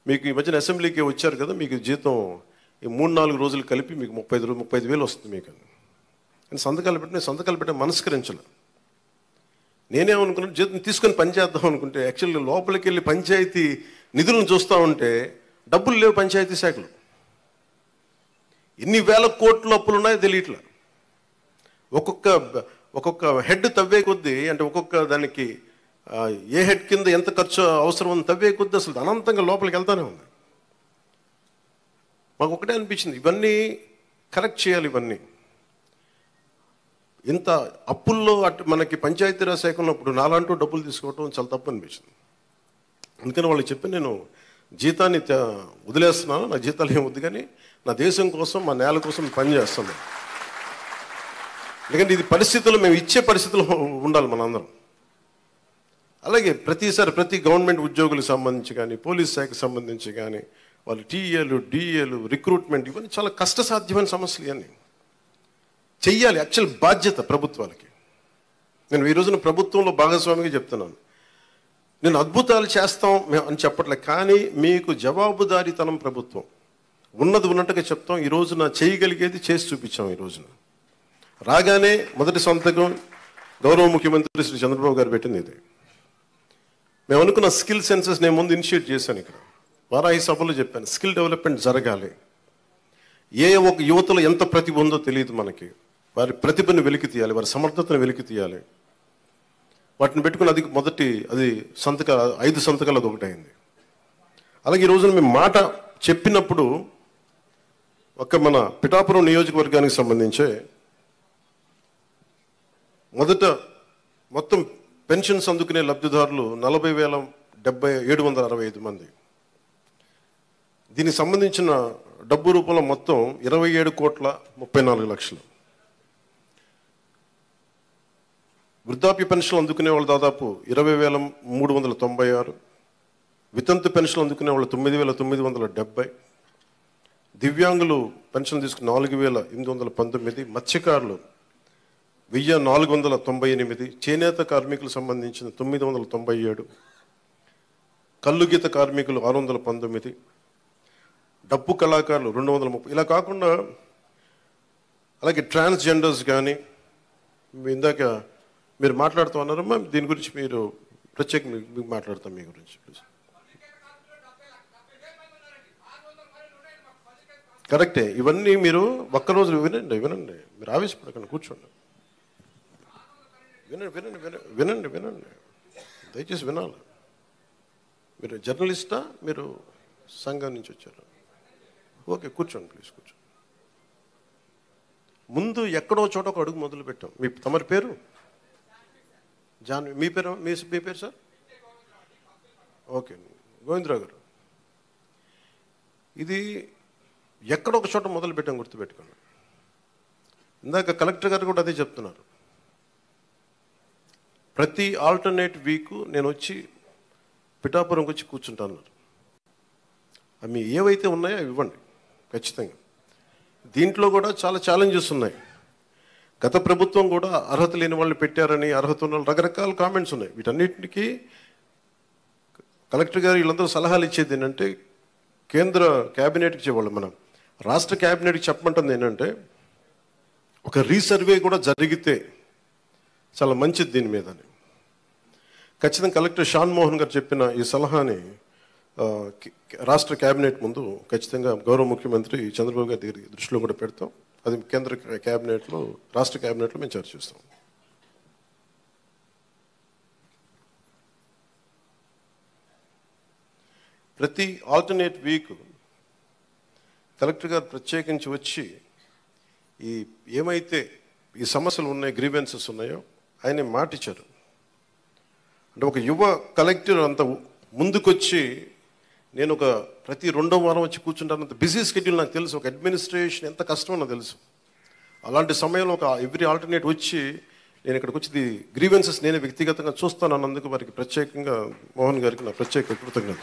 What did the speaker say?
మీకు ఈ మధ్యన అసెంబ్లీకి వచ్చారు కదా, మీకు జీతం ఈ 3-4 రోజులు కలిపి మీకు 35,000 వస్తుంది మీకు అని సంతకాలు పెట్టే మనస్కరించలే. నేనేమనుకున్నాను, జీతం తీసుకొని పని చేద్దాం అనుకుంటే యాక్చువల్గా లోపలికి వెళ్ళి పంచాయతీ నిధులను చూస్తూ ఉంటే డబ్బులు లేవు. పంచాయతీ శాఖలు ఎన్ని వేల కోట్ల అప్పులు ఉన్నాయో తెలియట్లా. ఒక్కొక్క హెడ్ తవ్వే కొద్దీ, అంటే ఒక్కొక్క దానికి ఏ హెడ్ కింద ఎంత ఖర్చు అవసరం అని తవ్వే కొద్దీ అసలు అనంతంగా లోపలికి వెళ్తానే ఉంది. మాకు ఒకటే అనిపించింది, ఇవన్నీ కరెక్ట్ చేయాలి. ఇవన్నీ ఇంత అప్పుల్లో మనకి పంచాయతీరాజ్ శాఖ ఉన్నప్పుడు నాలాంటూ డబ్బులు తీసుకోవటం చాలా తప్పు అనిపించింది. అందుకని వాళ్ళకి చెప్పి నేను జీతాన్ని వదిలేస్తున్నాను, నా జీతాలు ఏం వద్దు, కానీ నా దేశం కోసం, మా నేల కోసం పని చేస్తాను. ఎందుకంటే ఇది పరిస్థితుల్లో మేము ఇచ్చే పరిస్థితుల్లో ఉండాలి మనందరం. అలాగే ప్రతిసారి ప్రతి గవర్నమెంట్ ఉద్యోగులకు సంబంధించి కానీ, పోలీస్ శాఖకు సంబంధించి కానీ, వాళ్ళు టీఏలు, డిఏలు, రిక్రూట్మెంట్, ఇవన్నీ చాలా కష్టసాధ్యమైన సమస్యలు. ఇవన్నీ చెయ్యాలి, యాక్చువల్ బాధ్యత ప్రభుత్వాలకి. నేను ఈ రోజున ప్రభుత్వంలో భాగస్వామిగా చెప్తున్నాను. నేను అద్భుతాలు చేస్తాం అని చెప్పట్లేదు, కానీ మీకు జవాబుదారీతనం ప్రభుత్వం ఉన్నది ఉన్నట్టుగా చెప్తాం. ఈ రోజున చేయగలిగేది చేసి చూపించాం. ఈ రోజున రాగానే మొదటి సంతకం గౌరవ ముఖ్యమంత్రి శ్రీ చంద్రబాబు గారు పెట్టింది ఇదే. మేము అనుకున్న స్కిల్ సెన్సెస్ నేను ముందు ఇనిషియేట్ చేశాను. ఇక్కడ వారాహి సభలో చెప్పాను, స్కిల్ డెవలప్మెంట్ జరగాలి. ఒక యువతలో ఎంత ప్రతిభ ఉందో తెలియదు మనకి. వారి ప్రతిభను వెలికి తీయాలి, వారి సమర్థతను వెలికి తీయాలి. వాటిని పెట్టుకుని అది 5 సంతకాలు అది ఒకటైంది. అలాగే ఈ రోజున మేము మాట చెప్పినప్పుడు మన పిఠాపురం నియోజకవర్గానికి సంబంధించే మొత్తం పెన్షన్స్ అందుకునే లబ్ధిదారులు 40,765 మంది. దీనికి సంబంధించిన డబ్బు రూపంలో మొత్తం 27,34,00,000. వృద్ధాప్య పెన్షన్లు అందుకునే వాళ్ళు దాదాపు 20,396. వితంతు పెన్షన్లు అందుకునే వాళ్ళు 9,970. దివ్యాంగులు పెన్షన్ తీసుకుని 4,819. మత్స్యకారులు 1,498. చేనేత కార్మికులకు సంబంధించిన 997. కల్లుగీత కార్మికులు 619. డప్పు కళాకారులు 230. ఇలా కాకుండా అలాగే ట్రాన్స్జెండర్స్ కానీ, ఇందాక మీరు మాట్లాడుతూ ఉన్నారమ్మా, దీని గురించి మీరు ప్రత్యేకంగా మీకు మాట్లాడతాం మీ గురించి ప్లీజ్. కరెక్టే, ఇవన్నీ మీరు ఒక్కరోజు వినండి, మీరు ఆవేశపడకండి, కూర్చోండి, వినండి, దయచేసి వినాలి. మీరు జర్నలిస్టా, మీరు సంఘం నుంచి వచ్చారు? ఓకే, కూర్చోండి ప్లీజ్, కూర్చోండి. ముందు ఎక్కడో చోట ఒక అడుగు మొదలు పెట్టాం. తమరి పేరు మీ పేరు సార్? ఓకే, గోవిందరావు గారు. ఇది ఎక్కడో ఒక చోట మొదలు పెట్టాం, గుర్తుపెట్టుకోండి. ఇందాక కలెక్టర్ గారు కూడా అదే చెప్తున్నారు. ప్రతి ఆల్టర్నేట్ వీక్ నేను వచ్చి పిఠాపురంకి వచ్చి కూర్చుంటాను. అవి ఏవైతే ఉన్నాయో అవి ఇవ్వండి ఖచ్చితంగా. దీంట్లో కూడా చాలా ఛాలెంజెస్ ఉన్నాయి. గత ప్రభుత్వం కూడా అర్హత లేని వాళ్ళని పెట్టారని, అర్హత ఉన్న రకరకాల కామెంట్స్ ఉన్నాయి. వీటన్నిటికీ కలెక్టర్ గారు వీళ్ళందరూ సలహాలు ఇచ్చేది ఏంటంటే, కేంద్ర క్యాబినెట్కి ఇచ్చేవాళ్ళు, మనం రాష్ట్ర క్యాబినెట్కి చెప్పమంటుంది ఏంటంటే, ఒక రీసర్వే కూడా జరిగితే చాలా మంచిది దీని మీద అని. ఖచ్చితంగా కలెక్టర్ షాన్ మోహన్ గారు చెప్పిన ఈ సలహాని రాష్ట్ర క్యాబినెట్ ముందు ఖచ్చితంగా గౌరవ ముఖ్యమంత్రి చంద్రబాబు గారి దగ్గర దృష్టిలో కూడా పెడతాం. అది కేంద్ర క్యాబినెట్లో, రాష్ట్ర క్యాబినెట్లో మేము చర్చిస్తాం. ప్రతి ఆల్టర్నేట్ వీక్ కలెక్టర్ గారు ప్రత్యేకించి వచ్చి ఏమైతే ఈ సమస్యలు ఉన్నాయో, గ్రీవెన్సెస్ ఉన్నాయో ఆయన మాటిచ్చారు. అంటే ఒక యువ కలెక్టర్ అంత ముందుకొచ్చి, నేను ప్రతి 2వ వారం వచ్చి కూర్చుంటానంత బిజీ షెడ్యూల్ నాకు తెలుసు. ఒక అడ్మినిస్ట్రేషన్ ఎంత కష్టమో నాకు తెలుసు. అలాంటి సమయంలో ఎవ్రీ ఆల్టర్నేట్ వచ్చి నేను ఇక్కడికి వచ్చి గ్రీవెన్సెస్ నేనే వ్యక్తిగతంగా చూస్తాను అన్నందుకు వారికి ప్రత్యేకంగా మోహన్ గారికి నా ప్రత్యేక కృతజ్ఞత.